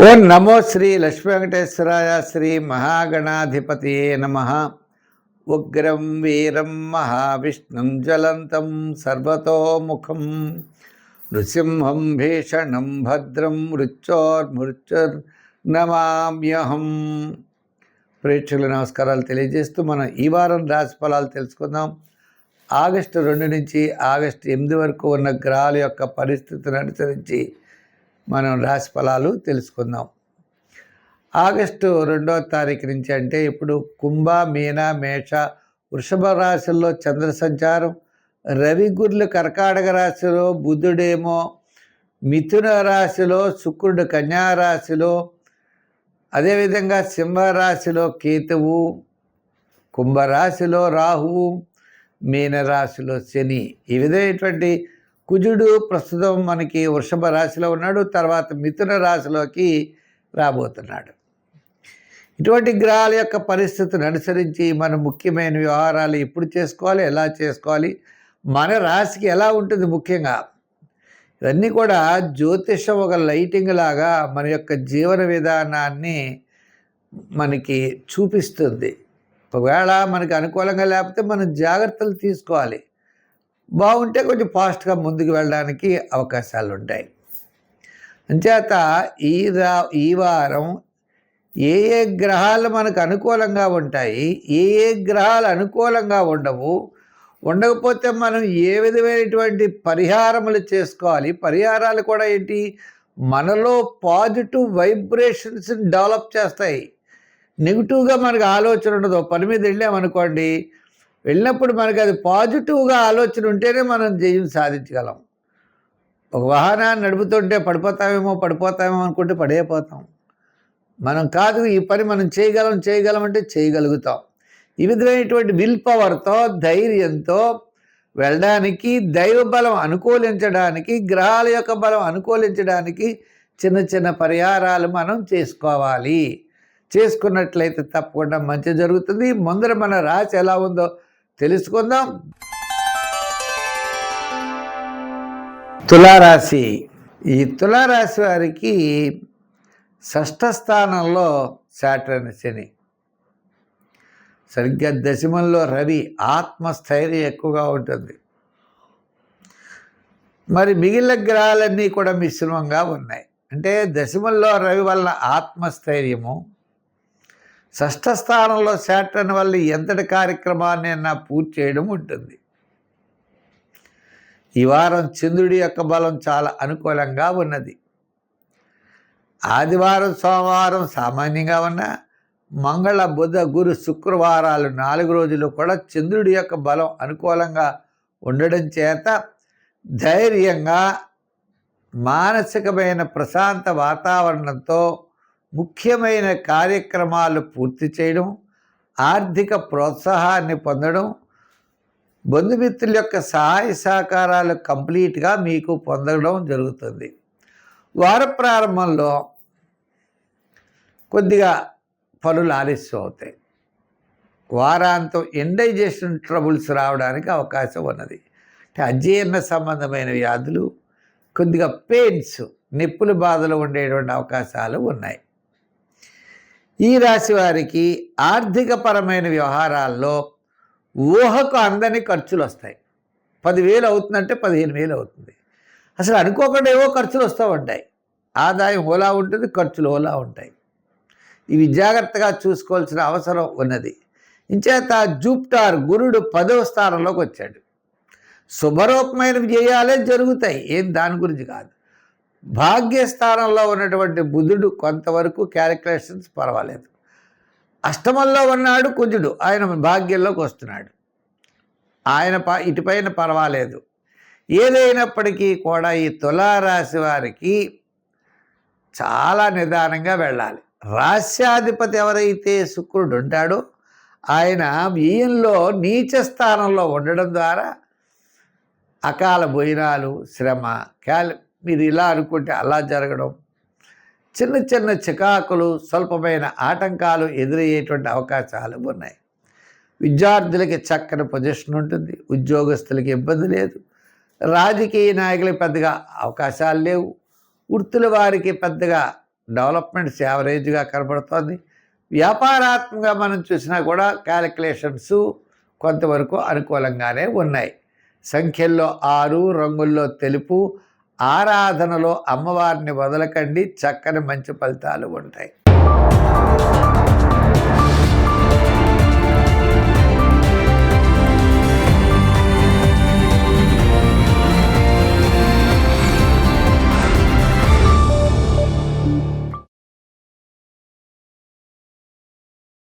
ఓం నమో శ్రీ లక్ష్మీ వెంకటేశ్వరాయ శ్రీ మహాగణాధిపతియే నమః. ఉగ్రం వీరం మహావిష్ణుం జ్వలంతం సర్వతోముఖం నృసింహం భీషణం భద్రం మృత్యోర్మృత్యుర్నమామ్యహం. ప్రేక్షకుల నమస్కారాలు తెలియజేస్తూ మనం ఈ వారం రాశి ఫలాలు తెలుసుకుందాం. ఆగస్టు 2 నుంచి ఆగస్టు 8 వరకు ఉన్న గ్రహాల యొక్క పరిస్థితిని అనుసరించి మనం రాశి ఫలాలు తెలుసుకుందాం. ఆగస్టు 2వ తారీఖు నుంచి అంటే ఇప్పుడు కుంభ, మీన, మేష, వృషభ రాశుల్లో చంద్ర సంచారం, రవి గురులు కర్కాటక రాశిలో, బుధుడేమో మిథున రాశిలో, శుక్రుడు కన్యా రాశిలో, అదేవిధంగా సింహరాశిలో కేతువు, కుంభరాశిలో రాహువు, మీనరాశిలో శని. ఈ విధమైనటువంటి కుజుడు ప్రస్తుతం మనకి వృషభ రాశిలో ఉన్నాడు, తర్వాత మిథున రాశిలోకి రాబోతున్నాడు. ఇటువంటి గ్రహాల యొక్క పరిస్థితిని అనుసరించి మనం ముఖ్యమైన వ్యవహారాలు ఎప్పుడు చేసుకోవాలి, ఎలా చేసుకోవాలి, మన రాశికి ఎలా ఉంటుంది ముఖ్యంగా ఇవన్నీ కూడా జ్యోతిషం ఒక లైటింగ్ లాగా మన యొక్క జీవన విధానాన్ని మనకి చూపిస్తుంది. ఒకవేళ మనకి అనుకూలంగా లేకపోతే మనం జాగ్రత్తలు తీసుకోవాలి. బాగుంటే కొంచెం ఫాస్ట్గా ముందుకు వెళ్ళడానికి అవకాశాలు ఉంటాయి. అంచేత ఈ వారం ఏ ఏ గ్రహాలు మనకు అనుకూలంగా ఉంటాయి, ఏ ఏ గ్రహాలు అనుకూలంగా ఉండకపోతే మనం ఏ విధమైనటువంటి పరిహారములు చేసుకోవాలి. పరిహారాలు కూడా ఏంటి, మనలో పాజిటివ్ వైబ్రేషన్స్ని డెవలప్ చేస్తాయి. నెగిటివ్గా మనకు ఆలోచన ఉండదు. పని మీద వెళ్ళామనుకోండి, వెళ్ళినప్పుడు మనకి అది పాజిటివ్గా ఆలోచన ఉంటేనే మనం జయం సాధించగలం. ఒక వాహనాన్ని నడుపుతుంటే పడిపోతామేమో అనుకుంటే పడైపోతాం. మనం కాదు, ఈ పని మనం చేయగలం అంటే చేయగలుగుతాం. ఈ విధమైనటువంటి విల్ పవర్తో, ధైర్యంతో వెళ్ళడానికి, దైవ బలం అనుకూలించడానికి, గ్రహాల యొక్క బలం అనుకూలించడానికి చిన్న చిన్న పరిహారాలు మనం చేసుకోవాలి. చేసుకున్నట్లయితే తప్పకుండా మంచి జరుగుతుంది. ముందర మన రాశి ఎలా ఉందో తెలుసుకుందాం. తులారాశి. ఈ తులారాశి వారికి 6వ స్థానంలో సాటర్న్ శని, సరిగ్గా దశమంలో రవి. ఆత్మస్థైర్యం ఎక్కువగా ఉంటుంది. మరి మిగిలిన గ్రహాలన్నీ కూడా మిశ్రమంగా ఉన్నాయి. అంటే దశమంలో రవి వల్ల ఆత్మస్థైర్యము, 6వ స్థానంలో సాటర్న్ వల్ల ఎంతటి కార్యక్రమాన్ని పూర్తి చేయడం ఉంటుంది. ఈ వారం చంద్రుడి యొక్క బలం చాలా అనుకూలంగా ఉన్నది. ఆదివారం, సోమవారం సామాన్యంగా ఉన్న, మంగళ, బుధ, గురు, శుక్రవారాలు 4 రోజులు కూడా చంద్రుడి యొక్క బలం అనుకూలంగా ఉండడం చేత ధైర్యంగా, మానసికమైన ప్రశాంత వాతావరణంతో ముఖ్యమైన కార్యక్రమాలు పూర్తి చేయడం, ఆర్థిక ప్రోత్సాహాన్ని పొందడం, బంధుమిత్రుల యొక్క సహాయ సహకారాలు కంప్లీట్గా మీకు పొందడం జరుగుతుంది. వార ప్రారంభంలో కొద్దిగా పనులు ఆలస్యం అవుతాయి. వారాంతం ఇండైజెషన్ ట్రబుల్స్ రావడానికి అవకాశం ఉన్నది. అంటే అజీర్ణ సంబంధమైన వ్యాధులు, కొద్దిగా పెయిన్స్, నొప్పుల బాధలు ఉండేటువంటి అవకాశాలు ఉన్నాయి. ఈ రాశి వారికి ఆర్థికపరమైన వ్యవహారాల్లో ఊహకు అందని ఖర్చులు వస్తాయి. 10,000 అవుతుందంటే 15,000 అవుతుంది. అసలు అనుకోకుండా ఏవో ఖర్చులు వస్తూ ఉంటాయి. ఆదాయం ఓలా ఉంటుంది, ఖర్చులు ఓలా ఉంటాయి. ఇవి జాగ్రత్తగా చూసుకోవాల్సిన అవసరం ఉన్నది. ఇంచేత జూపిటర్ గురుడు 10వ స్థానంలోకి వచ్చాడు. శుభరూపమైన విజయాలే జరుగుతాయి, ఏం దాని గురించి కాదు. భాగ్యస్థానంలో ఉన్నటువంటి బుధుడు కొంతవరకు క్యాలిక్యులేషన్స్ పర్వాలేదు. అష్టమంలో ఉన్నాడు కుజుడు, ఆయన భాగ్యంలోకి వస్తున్నాడు. ఆయన ఇటుపైన పర్వాలేదు. ఏదైనప్పటికీ కూడా ఈ తులారాశి వారికి చాలా నిదానంగా వెళ్ళాలి. రాశ్యాధిపతి ఎవరైతే శుక్రుడు ఉంటాడో ఆయన వ్యయంలో నీచ స్థానంలో ఉండడం ద్వారా అకాల భోజనాలు, శ్రమ, మీరు ఇలా అనుకుంటే అలా జరగడం, చిన్న చిన్న చికాకులు, స్వల్పమైన ఆటంకాలు ఎదురయ్యేటువంటి అవకాశాలు ఉన్నాయి. విద్యార్థులకి చక్కని పొజిషన్ ఉంటుంది, ఉద్యోగస్తులకి ఇబ్బంది లేదు, రాజకీయ నాయకులకి పెద్దగా అవకాశాలు లేవు, వృత్తుల వారికి పెద్దగా డెవలప్మెంట్స్ యావరేజ్గా కనబడుతోంది. వ్యాపారాత్మకంగా మనం చూసినా కూడా క్యాలిక్యులేషన్స్ కొంతవరకు అనుకూలంగానే ఉన్నాయి. సంఖ్యల్లో 6, రంగుల్లో తెలుపు, ఆరాధనలో అమ్మవారిని వదలకండి, చక్కని మంచి ఫలితాలు ఉంటాయి.